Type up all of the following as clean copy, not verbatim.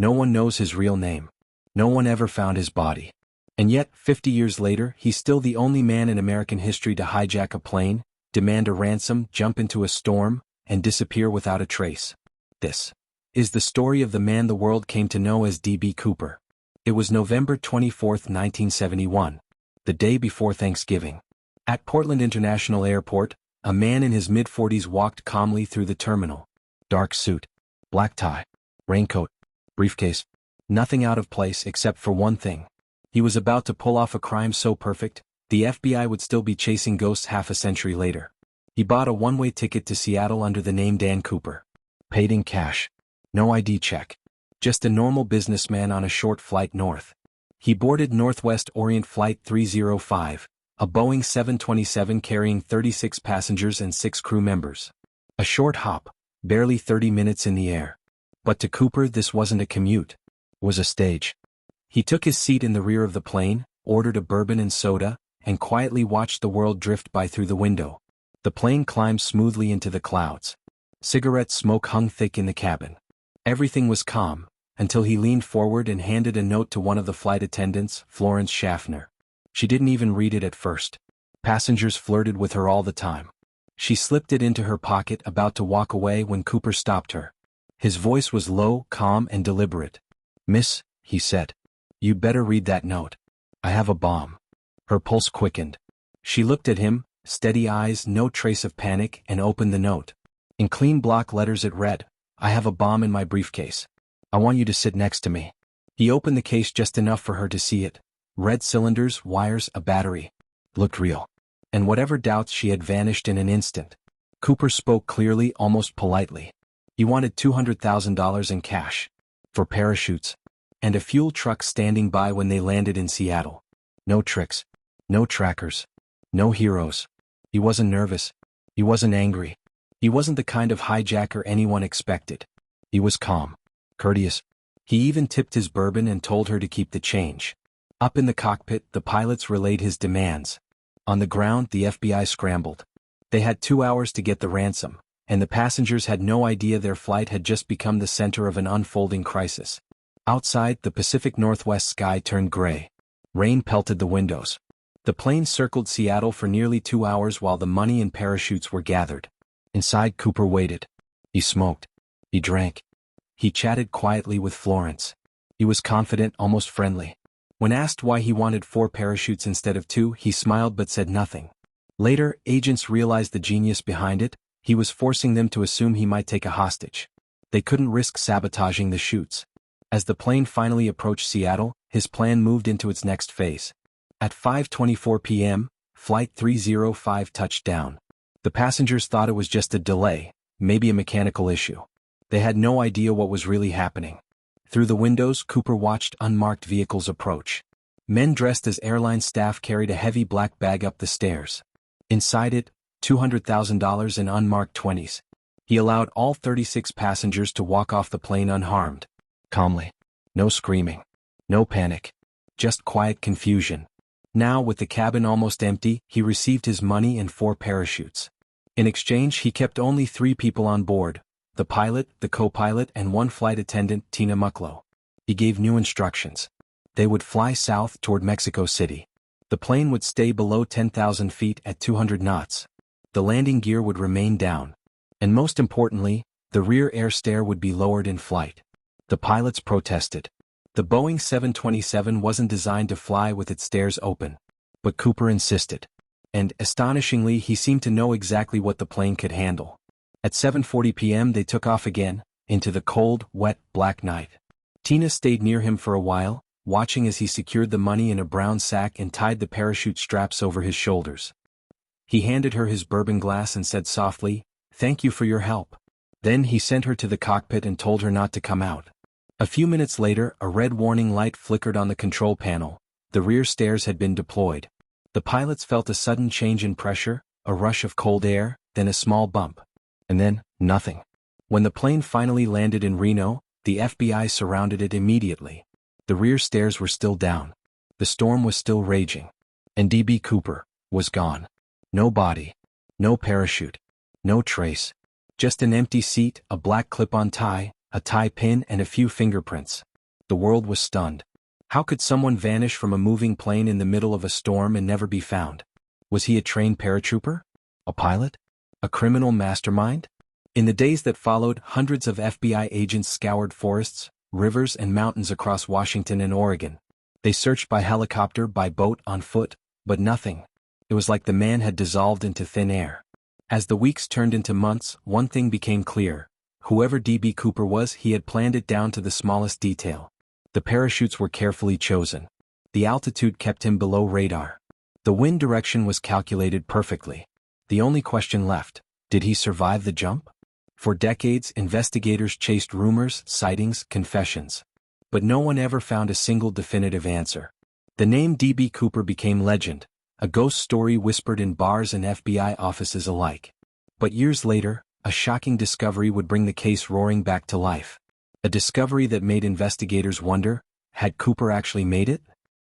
No one knows his real name. No one ever found his body. And yet, 50 years later, he's still the only man in American history to hijack a plane, demand a ransom, jump into a storm, and disappear without a trace. This is the story of the man the world came to know as D.B. Cooper. It was November 24, 1971, the day before Thanksgiving. At Portland International Airport, a man in his mid-40s walked calmly through the terminal. Dark suit, black tie, raincoat, briefcase. Nothing out of place except for one thing. He was about to pull off a crime so perfect, the FBI would still be chasing ghosts half a century later. He bought a one-way ticket to Seattle under the name Dan Cooper. Paid in cash. No ID check. Just a normal businessman on a short flight north. He boarded Northwest Orient Flight 305, a Boeing 727 carrying 36 passengers and 6 crew members. A short hop, barely 30 minutes in the air. But to Cooper this wasn't a commute. It was a stage. He took his seat in the rear of the plane, ordered a bourbon and soda, and quietly watched the world drift by through the window. The plane climbed smoothly into the clouds. Cigarette smoke hung thick in the cabin. Everything was calm, until he leaned forward and handed a note to one of the flight attendants, Florence Schaffner. She didn't even read it at first. Passengers flirted with her all the time. She slipped it into her pocket, about to walk away when Cooper stopped her. His voice was low, calm, and deliberate. "Miss," he said, "you'd better read that note. I have a bomb." Her pulse quickened. She looked at him, steady eyes, no trace of panic, and opened the note. In clean block letters it read, "I have a bomb in my briefcase. I want you to sit next to me." He opened the case just enough for her to see it. Red cylinders, wires, a battery. Looked real. And whatever doubts she had vanished in an instant. Cooper spoke clearly, almost politely. He wanted $200,000 in cash. For parachutes. And a fuel truck standing by when they landed in Seattle. No tricks. No trackers. No heroes. He wasn't nervous. He wasn't angry. He wasn't the kind of hijacker anyone expected. He was calm. Courteous. He even tipped his bourbon and told her to keep the change. Up in the cockpit, the pilots relayed his demands. On the ground, the FBI scrambled. They had 2 hours to get the ransom, and the passengers had no idea their flight had just become the center of an unfolding crisis. Outside, the Pacific Northwest sky turned gray. Rain pelted the windows. The plane circled Seattle for nearly 2 hours while the money and parachutes were gathered. Inside, Cooper waited. He smoked. He drank. He chatted quietly with Florence. He was confident, almost friendly. When asked why he wanted 4 parachutes instead of 2, he smiled but said nothing. Later, agents realized the genius behind it. He was forcing them to assume he might take a hostage. They couldn't risk sabotaging the chutes. As the plane finally approached Seattle, his plan moved into its next phase. At 5:24 p.m., Flight 305 touched down. The passengers thought it was just a delay, maybe a mechanical issue. They had no idea what was really happening. Through the windows, Cooper watched unmarked vehicles approach. Men dressed as airline staff carried a heavy black bag up the stairs. Inside it, $200,000 in unmarked 20s. He allowed all 36 passengers to walk off the plane unharmed. Calmly. No screaming. No panic. Just quiet confusion. Now, with the cabin almost empty, he received his money and 4 parachutes. In exchange, he kept only 3 people on board. The pilot, the co-pilot, and 1 flight attendant, Tina Mucklow. He gave new instructions. They would fly south toward Mexico City. The plane would stay below 10,000 feet at 200 knots. The landing gear would remain down. And most importantly, the rear air stair would be lowered in flight. The pilots protested. The Boeing 727 wasn't designed to fly with its stairs open. But Cooper insisted. And, astonishingly, he seemed to know exactly what the plane could handle. At 7:40 p.m. they took off again, into the cold, wet, black night. Tina stayed near him for a while, watching as he secured the money in a brown sack and tied the parachute straps over his shoulders. He handed her his bourbon glass and said softly, "Thank you for your help." Then he sent her to the cockpit and told her not to come out. A few minutes later, a red warning light flickered on the control panel. The rear stairs had been deployed. The pilots felt a sudden change in pressure, a rush of cold air, then a small bump. And then, nothing. When the plane finally landed in Reno, the FBI surrounded it immediately. The rear stairs were still down. The storm was still raging. And D.B. Cooper was gone. No body. No parachute. No trace. Just an empty seat, a black clip-on tie, a tie pin, and a few fingerprints. The world was stunned. How could someone vanish from a moving plane in the middle of a storm and never be found? Was he a trained paratrooper? A pilot? A criminal mastermind? In the days that followed, hundreds of FBI agents scoured forests, rivers, and mountains across Washington and Oregon. They searched by helicopter, by boat, on foot, but nothing. It was like the man had dissolved into thin air. As the weeks turned into months, one thing became clear. Whoever D.B. Cooper was, he had planned it down to the smallest detail. The parachutes were carefully chosen. The altitude kept him below radar. The wind direction was calculated perfectly. The only question left, did he survive the jump? For decades, investigators chased rumors, sightings, confessions. But no one ever found a single definitive answer. The name D.B. Cooper became legend, a ghost story whispered in bars and FBI offices alike. But years later, a shocking discovery would bring the case roaring back to life. A discovery that made investigators wonder, had Cooper actually made it?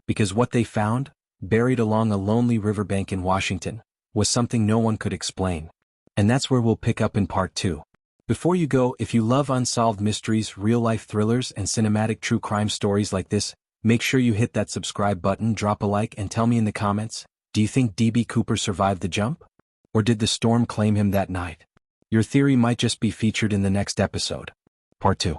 Because what they found, buried along a lonely riverbank in Washington, was something no one could explain. And that's where we'll pick up in part 2. Before you go, if you love unsolved mysteries, real-life thrillers, and cinematic true crime stories like this, make sure you hit that subscribe button, drop a like, and tell me in the comments, do you think D.B. Cooper survived the jump? Or did the storm claim him that night? Your theory might just be featured in the next episode. Part 2.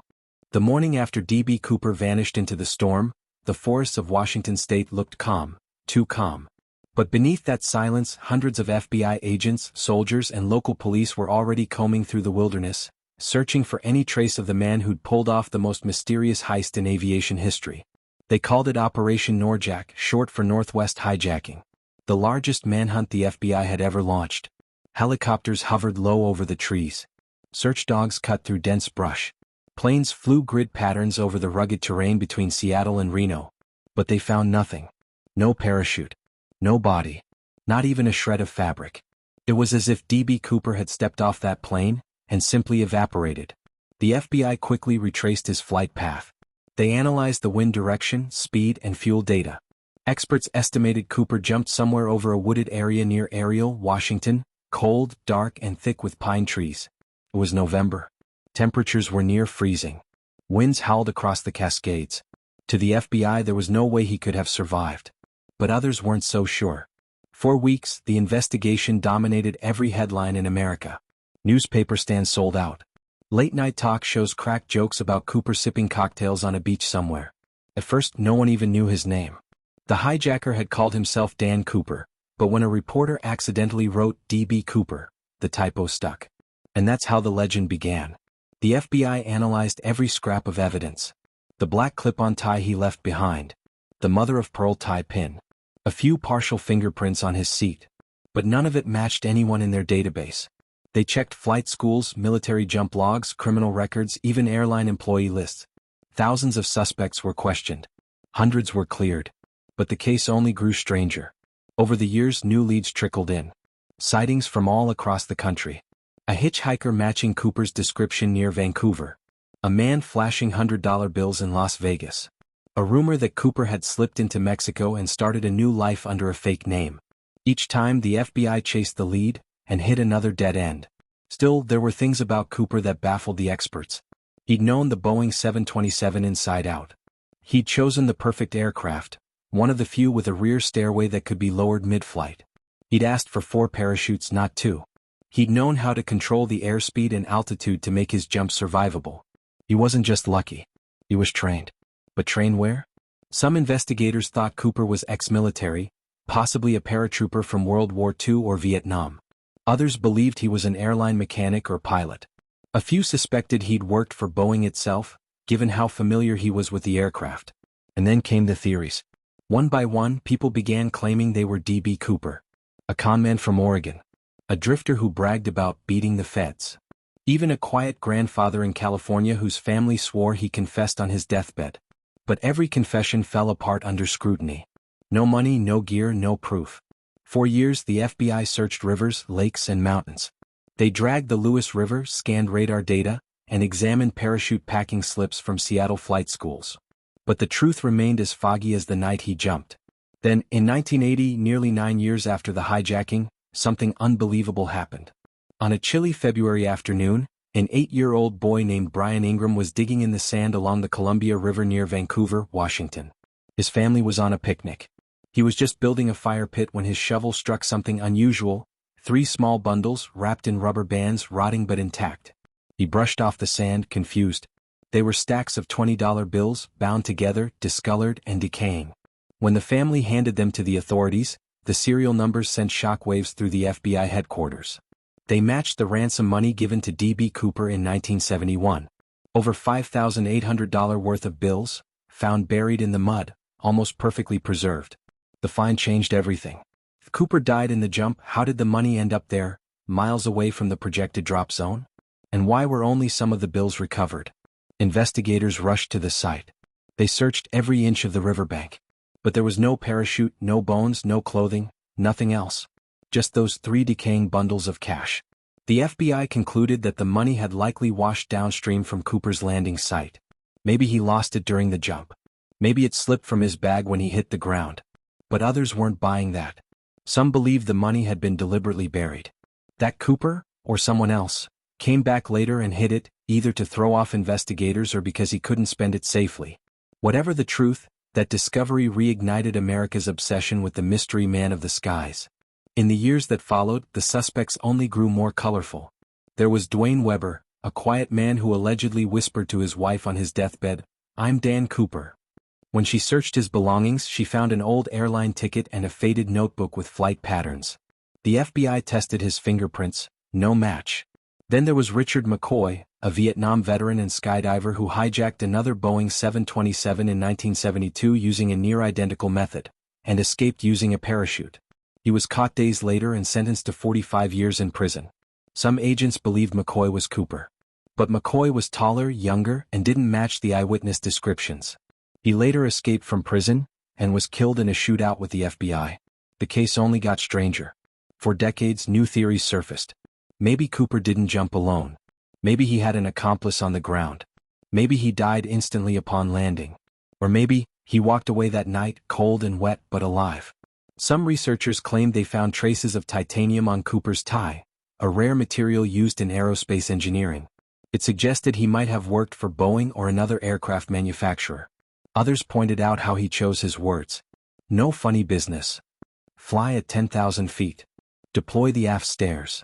The morning after D.B. Cooper vanished into the storm, the forests of Washington state looked calm, too calm. But beneath that silence, hundreds of FBI agents, soldiers, and local police were already combing through the wilderness, searching for any trace of the man who'd pulled off the most mysterious heist in aviation history. They called it Operation Norjack, short for Northwest Hijacking. The largest manhunt the FBI had ever launched. Helicopters hovered low over the trees. Search dogs cut through dense brush. Planes flew grid patterns over the rugged terrain between Seattle and Reno. But they found nothing. No parachute. No body. Not even a shred of fabric. It was as if D.B. Cooper had stepped off that plane and simply evaporated. The FBI quickly retraced his flight path. They analyzed the wind direction, speed, and fuel data. Experts estimated Cooper jumped somewhere over a wooded area near Ariel, Washington, cold, dark, and thick with pine trees. It was November. Temperatures were near freezing. Winds howled across the Cascades. To the FBI, there was no way he could have survived. But others weren't so sure. For weeks, the investigation dominated every headline in America. Newspaper stands sold out. Late-night talk shows cracked jokes about Cooper sipping cocktails on a beach somewhere. At first, no one even knew his name. The hijacker had called himself Dan Cooper, but when a reporter accidentally wrote D.B. Cooper, the typo stuck. And that's how the legend began. The FBI analyzed every scrap of evidence. The black clip-on tie he left behind. The mother-of-pearl tie pin. A few partial fingerprints on his seat. But none of it matched anyone in their database. They checked flight schools, military jump logs, criminal records, even airline employee lists. Thousands of suspects were questioned. Hundreds were cleared. But the case only grew stranger. Over the years, new leads trickled in. Sightings from all across the country. A hitchhiker matching Cooper's description near Vancouver. A man flashing $100 bills in Las Vegas. A rumor that Cooper had slipped into Mexico and started a new life under a fake name. Each time the FBI chased the lead and hit another dead end. Still, there were things about Cooper that baffled the experts. He'd known the Boeing 727 inside out. He'd chosen the perfect aircraft, one of the few with a rear stairway that could be lowered mid-flight. He'd asked for 4 parachutes, not 2. He'd known how to control the airspeed and altitude to make his jump survivable. He wasn't just lucky. He was trained. But trained where? Some investigators thought Cooper was ex-military, possibly a paratrooper from World War II or Vietnam. Others believed he was an airline mechanic or pilot. A few suspected he'd worked for Boeing itself, given how familiar he was with the aircraft. And then came the theories. One by one, people began claiming they were D.B. Cooper. A conman from Oregon. A drifter who bragged about beating the feds. Even a quiet grandfather in California whose family swore he confessed on his deathbed. But every confession fell apart under scrutiny. No money, no gear, no proof. For years, the FBI searched rivers, lakes, and mountains. They dragged the Lewis River, scanned radar data, and examined parachute packing slips from Seattle flight schools. But the truth remained as foggy as the night he jumped. Then, in 1980, nearly 9 years after the hijacking, something unbelievable happened. On a chilly February afternoon, An 8-year-old boy named Brian Ingram was digging in the sand along the Columbia River near Vancouver, Washington. His family was on a picnic. He was just building a fire pit when his shovel struck something unusual: 3 small bundles wrapped in rubber bands, rotting but intact. He brushed off the sand, confused. They were stacks of $20 bills, bound together, discolored and decaying. When the family handed them to the authorities, the serial numbers sent shockwaves through the FBI headquarters. They matched the ransom money given to D.B. Cooper in 1971. Over $5,800 worth of bills, found buried in the mud, almost perfectly preserved. The find changed everything. If Cooper died in the jump, how did the money end up there, miles away from the projected drop zone? And why were only some of the bills recovered? Investigators rushed to the site. They searched every inch of the riverbank. But there was no parachute, no bones, no clothing, nothing else. Just those 3 decaying bundles of cash. The FBI concluded that the money had likely washed downstream from Cooper's landing site. Maybe he lost it during the jump. Maybe it slipped from his bag when he hit the ground. But others weren't buying that. Some believed the money had been deliberately buried. That Cooper, or someone else, came back later and hid it, either to throw off investigators or because he couldn't spend it safely. Whatever the truth, that discovery reignited America's obsession with the mystery man of the skies. In the years that followed, the suspects only grew more colorful. There was Dwayne Weber, a quiet man who allegedly whispered to his wife on his deathbed, "I'm Dan Cooper." When she searched his belongings, she found an old airline ticket and a faded notebook with flight patterns. The FBI tested his fingerprints, no match. Then there was Richard McCoy, a Vietnam veteran and skydiver who hijacked another Boeing 727 in 1972 using a near-identical method, and escaped using a parachute. He was caught days later and sentenced to 45 years in prison. Some agents believed McCoy was Cooper. But McCoy was taller, younger, and didn't match the eyewitness descriptions. He later escaped from prison, and was killed in a shootout with the FBI. The case only got stranger. For decades, new theories surfaced. Maybe Cooper didn't jump alone. Maybe he had an accomplice on the ground. Maybe he died instantly upon landing. Or maybe, he walked away that night, cold and wet but alive. Some researchers claimed they found traces of titanium on Cooper's tie, a rare material used in aerospace engineering. It suggested he might have worked for Boeing or another aircraft manufacturer. Others pointed out how he chose his words. No funny business. Fly at 10,000 feet. Deploy the aft stairs.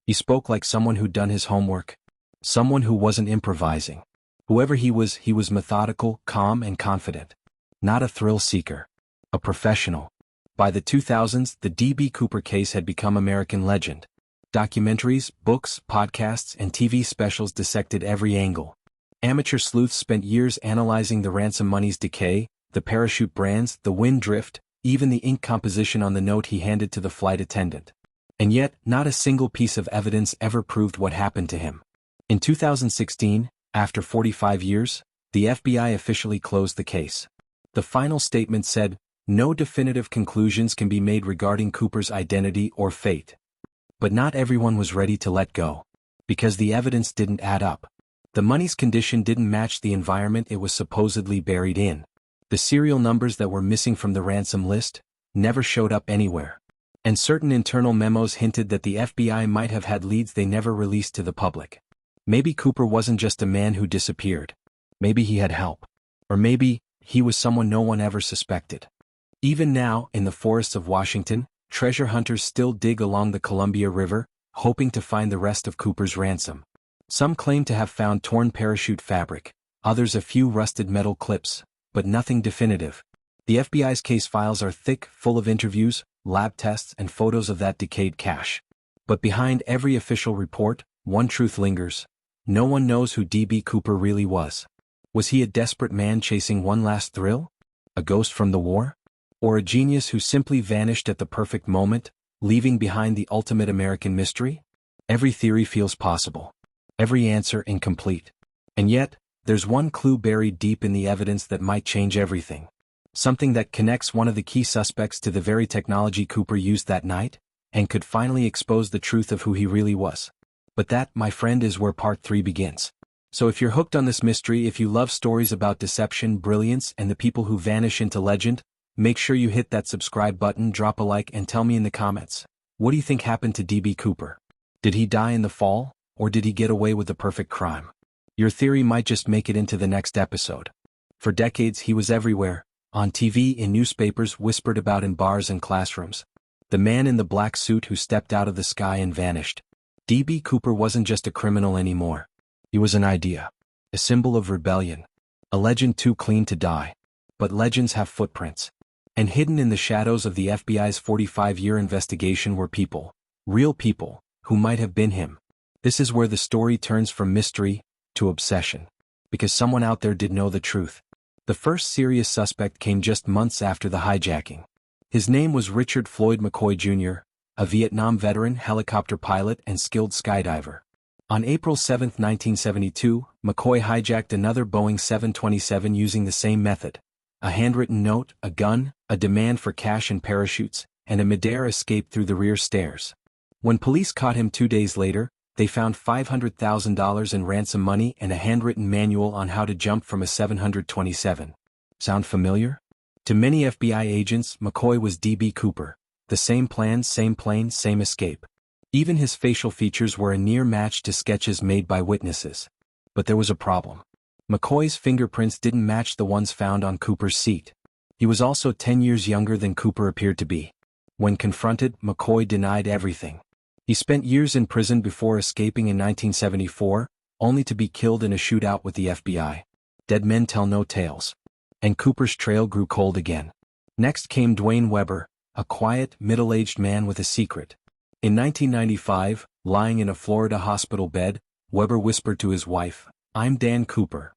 He spoke like someone who'd done his homework. Someone who wasn't improvising. Whoever he was methodical, calm and confident. Not a thrill seeker. A professional. By the 2000s, the D.B. Cooper case had become American legend. Documentaries, books, podcasts, and TV specials dissected every angle. Amateur sleuths spent years analyzing the ransom money's decay, the parachute brands, the wind drift, even the ink composition on the note he handed to the flight attendant. And yet, not a single piece of evidence ever proved what happened to him. In 2016, after 45 years, the FBI officially closed the case. The final statement said, "No definitive conclusions can be made regarding Cooper's identity or fate." But not everyone was ready to let go. Because the evidence didn't add up. The money's condition didn't match the environment it was supposedly buried in. The serial numbers that were missing from the ransom list never showed up anywhere. And certain internal memos hinted that the FBI might have had leads they never released to the public. Maybe Cooper wasn't just a man who disappeared. Maybe he had help. Or maybe he was someone no one ever suspected. Even now, in the forests of Washington, treasure hunters still dig along the Columbia River, hoping to find the rest of Cooper's ransom. Some claim to have found torn parachute fabric, others a few rusted metal clips, but nothing definitive. The FBI's case files are thick, full of interviews, lab tests, and photos of that decayed cash. But behind every official report, one truth lingers. No one knows who D.B. Cooper really was. Was he a desperate man chasing one last thrill? A ghost from the war? Or a genius who simply vanished at the perfect moment, leaving behind the ultimate American mystery? Every theory feels possible. Every answer incomplete. And yet, there's one clue buried deep in the evidence that might change everything. Something that connects one of the key suspects to the very technology Cooper used that night, and could finally expose the truth of who he really was. But that, my friend, is where part 3 begins. So if you're hooked on this mystery, if you love stories about deception, brilliance, and the people who vanish into legend, make sure you hit that subscribe button, drop a like, and tell me in the comments, what do you think happened to D.B. Cooper? Did he die in the fall, Or did he get away with the perfect crime? Your theory might just make it into the next episode. For decades he was everywhere, on TV, in newspapers, whispered about in bars and classrooms. The man in the black suit who stepped out of the sky and vanished. D.B. Cooper wasn't just a criminal anymore. He was an idea. A symbol of rebellion. A legend too clean to die. But legends have footprints. And hidden in the shadows of the FBI's 45-year investigation were people. Real people, who might have been him. This is where the story turns from mystery to obsession. Because someone out there did know the truth. The first serious suspect came just months after the hijacking. His name was Richard Floyd McCoy Jr., a Vietnam veteran, helicopter pilot, and skilled skydiver. On April 7, 1972, McCoy hijacked another Boeing 727 using the same method. A handwritten note, a gun, a demand for cash and parachutes, and a midair escape through the rear stairs. When police caught him 2 days later, they found $500,000 in ransom money and a handwritten manual on how to jump from a 727. Sound familiar? To many FBI agents, McCoy was D.B. Cooper. The same plan, same plane, same escape. Even his facial features were a near match to sketches made by witnesses. But there was a problem. McCoy's fingerprints didn't match the ones found on Cooper's seat. He was also 10 years younger than Cooper appeared to be. When confronted, McCoy denied everything. He spent years in prison before escaping in 1974, only to be killed in a shootout with the FBI. Dead men tell no tales. And Cooper's trail grew cold again. Next came Dwayne Weber, a quiet, middle-aged man with a secret. In 1995, lying in a Florida hospital bed, Weber whispered to his wife, "I'm Dan Cooper."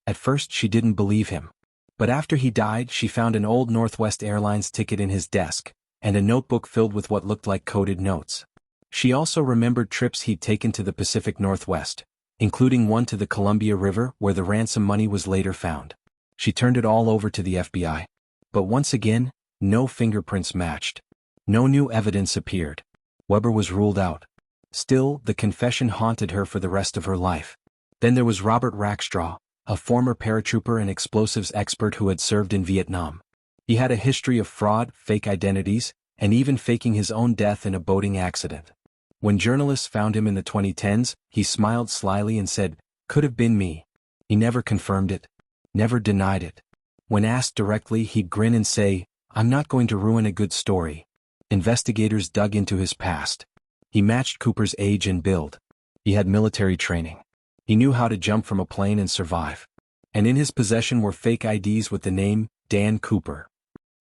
At first she didn't believe him. But after he died, she found an old Northwest Airlines ticket in his desk, and a notebook filled with what looked like coded notes. She also remembered trips he'd taken to the Pacific Northwest, including one to the Columbia River where the ransom money was later found. She turned it all over to the FBI. But once again, no fingerprints matched. No new evidence appeared. Weber was ruled out. Still, the confession haunted her for the rest of her life. Then there was Robert Rackstraw, a former paratrooper and explosives expert who had served in Vietnam. He had a history of fraud, fake identities, and even faking his own death in a boating accident. When journalists found him in the 2010s, he smiled slyly and said, "Could have been me." He never confirmed it. Never denied it. When asked directly, he'd grin and say, "I'm not going to ruin a good story." Investigators dug into his past. He matched Cooper's age and build. He had military training. He knew how to jump from a plane and survive. And in his possession were fake IDs with the name Dan Cooper.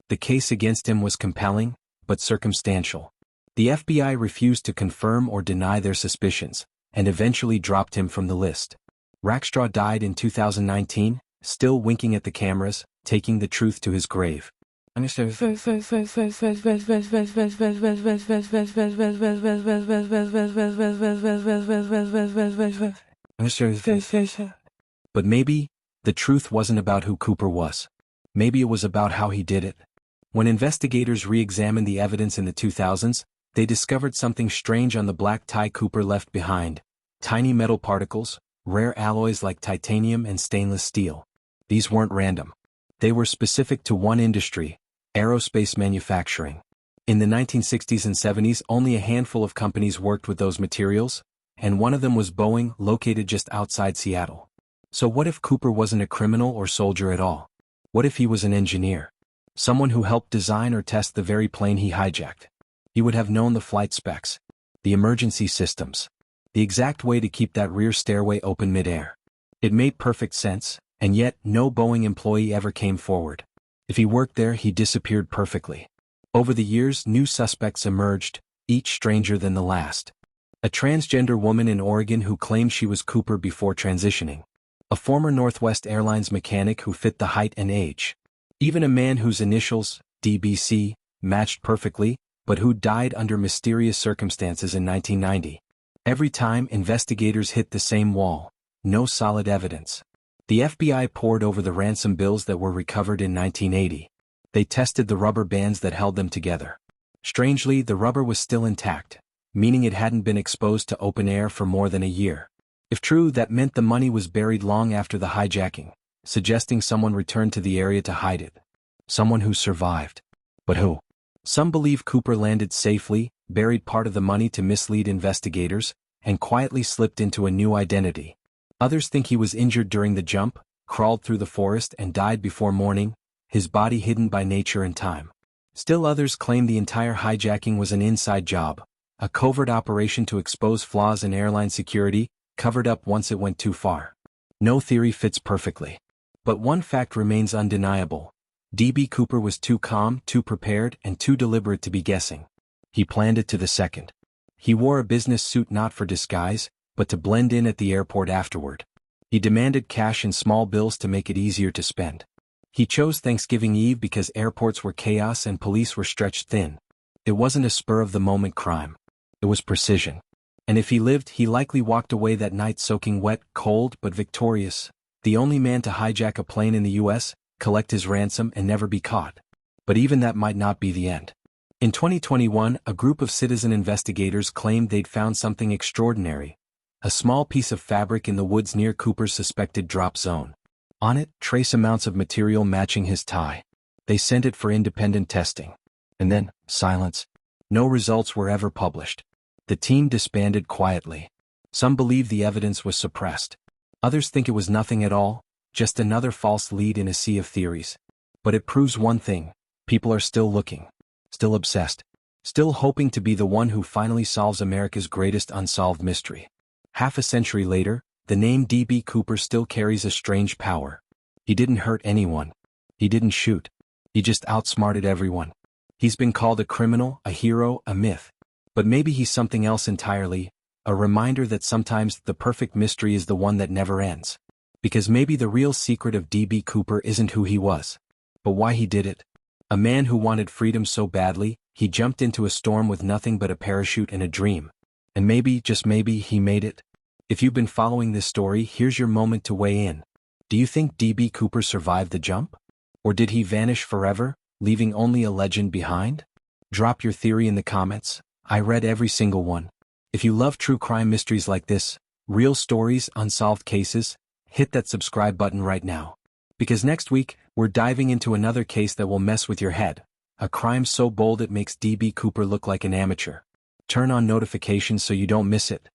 The case against him was compelling, but circumstantial. The FBI refused to confirm or deny their suspicions, and eventually dropped him from the list. Rackstraw died in 2019, still winking at the cameras, taking the truth to his grave. But maybe, the truth wasn't about who Cooper was. Maybe it was about how he did it. When investigators re-examined the evidence in the 2000s, they discovered something strange on the black tie Cooper left behind. Tiny metal particles, rare alloys like titanium and stainless steel. These weren't random. They were specific to one industry, aerospace manufacturing. In the 1960s and 70s, only a handful of companies worked with those materials, and one of them was Boeing, located just outside Seattle. So what if Cooper wasn't a criminal or soldier at all? What if he was an engineer? Someone who helped design or test the very plane he hijacked. He would have known the flight specs, the emergency systems, the exact way to keep that rear stairway open midair. It made perfect sense, and yet no Boeing employee ever came forward. If he worked there, he disappeared perfectly. Over the years, new suspects emerged, each stranger than the last. A transgender woman in Oregon who claimed she was Cooper before transitioning. A former Northwest Airlines mechanic who fit the height and age. Even a man whose initials, DBC, matched perfectly, but who died under mysterious circumstances in 1990. Every time, investigators hit the same wall. No solid evidence. The FBI pored over the ransom bills that were recovered in 1980. They tested the rubber bands that held them together. Strangely, the rubber was still intact, meaning it hadn't been exposed to open air for more than a year. If true, that meant the money was buried long after the hijacking, suggesting someone returned to the area to hide it. Someone who survived. But who? Some believe Cooper landed safely, buried part of the money to mislead investigators, and quietly slipped into a new identity. Others think he was injured during the jump, crawled through the forest and died before morning, his body hidden by nature and time. Still others claim the entire hijacking was an inside job, a covert operation to expose flaws in airline security, covered up once it went too far. No theory fits perfectly. But one fact remains undeniable. D.B. Cooper was too calm, too prepared, and too deliberate to be guessing. He planned it to the second. He wore a business suit not for disguise, but to blend in at the airport afterward. He demanded cash in small bills to make it easier to spend. He chose Thanksgiving Eve because airports were chaos and police were stretched thin. It wasn't a spur-of-the-moment crime. It was precision. And if he lived, he likely walked away that night soaking wet, cold, but victorious. The only man to hijack a plane in the U.S., collect his ransom and never be caught. But even that might not be the end. In 2021, a group of citizen investigators claimed they'd found something extraordinary. A small piece of fabric in the woods near Cooper's suspected drop zone. On it, trace amounts of material matching his tie. They sent it for independent testing. And then, silence. No results were ever published. The team disbanded quietly. Some believe the evidence was suppressed. Others think it was nothing at all, just another false lead in a sea of theories. But it proves one thing: people are still looking, still obsessed, still hoping to be the one who finally solves America's greatest unsolved mystery. Half a century later, the name D.B. Cooper still carries a strange power. He didn't hurt anyone. He didn't shoot. He just outsmarted everyone. He's been called a criminal, a hero, a myth. But maybe he's something else entirely, a reminder that sometimes the perfect mystery is the one that never ends. Because maybe the real secret of D.B. Cooper isn't who he was, but why he did it. A man who wanted freedom so badly, he jumped into a storm with nothing but a parachute and a dream. And maybe, just maybe, he made it. If you've been following this story, here's your moment to weigh in. Do you think D.B. Cooper survived the jump? Or did he vanish forever, leaving only a legend behind? Drop your theory in the comments. I read every single one. If you love true crime mysteries like this, real stories, unsolved cases, hit that subscribe button right now. Because next week, we're diving into another case that will mess with your head. A crime so bold it makes D.B. Cooper look like an amateur. Turn on notifications so you don't miss it.